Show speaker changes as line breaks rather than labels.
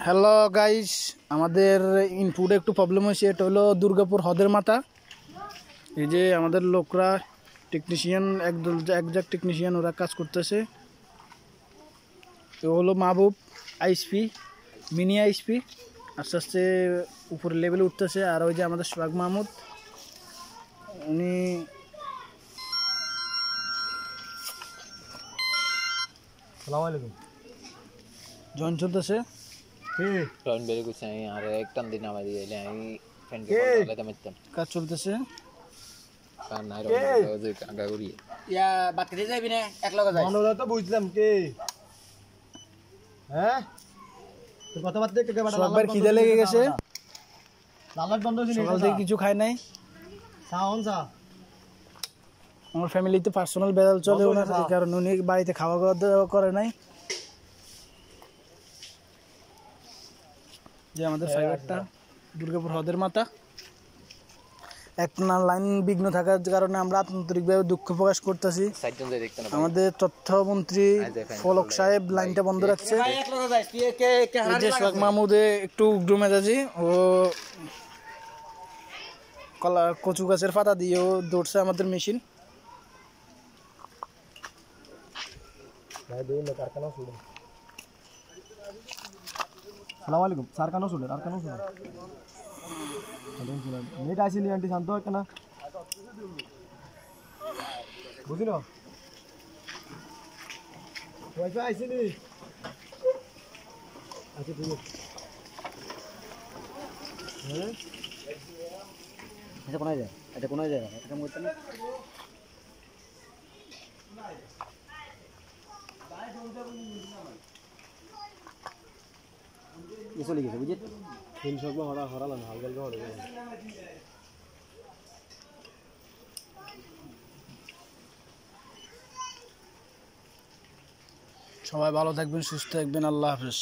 Hello guys, আমাদের ইনপুটে একটু problem হয়েছে। এটা হলো দুর্গাপুর হ্রদের মাথা। এই যে আমাদের লোকরা টেকনিশিয়ান একজাক টেকনিশিয়ান ওরা কাজ করতেছে। তো হলো মাহবুব আইএসপি, মিনি আইএসপি আস্তে আস্তে উপরের লেভেলে উঠতেছে। আর ওই যে আমাদের সোহাগ মাহমুদ, উনি
আসসালামু আলাইকুম
জয়েন চলতেছে।
টন বের করছে আমি আর এক টান দিন আমাদের এলে আমি ফ্রেন্ডকে বলতে মারতাম
কাজ চলতেছে।
কার নাই রোজ কাগা করি
ইয়া বাদ খেতে যাবি না একলগে যাই
মনোরা তো বুঝলাম কে হ্যাঁ তোর কথা বাদ দেখে বাটা
সবার খিদে লেগে গেছে,
লালাট বন্ধ হইছে
সকাল থেকে কিছু খায় নাই।
সাউন্ড সা
আমার ফ্যামিলিতে পার্সোনাল বেড়াল চলে, ওনার এই কারণে উনি বাড়িতে খাওয়া দাওয়া করে নাই। যে আমাদের ফাইবারটা দুর্গাপুর হ্রদের মাথা একটা লাইন বিঘ্ন থাকার কারণে আমরা আন্তরিকভাবে দুঃখ প্রকাশ করতেছি। আমাদের তথ্যমন্ত্রী ফলক সাহেব লাইনটা বন্ধ রাখছে। সোহাগ মাহমুদে একটু উগ্র মেজাজি, ও কচু গাছের পাতা দিয়েও দৌড়ছে আমাদের মেশিন।
আসসালামু আলাইকুম স্যার কানো শুনেন আর কানো শুনেন নেট আসিলি আন্টি শান্ত হয় না বুঝিল ওয়াইফাই আইসিনি আচ্ছা ঠিক আছে হ্যাঁ
এটা কোনায় যায়, এটা কোনায় যায়, এটা মরতে না চলে গেছে বুঝলি।
300 হরালাম হালকা হরে
সবাই ভালো থাকবেন, সুস্থ থাকবেন। আল্লাহ হাফেজ।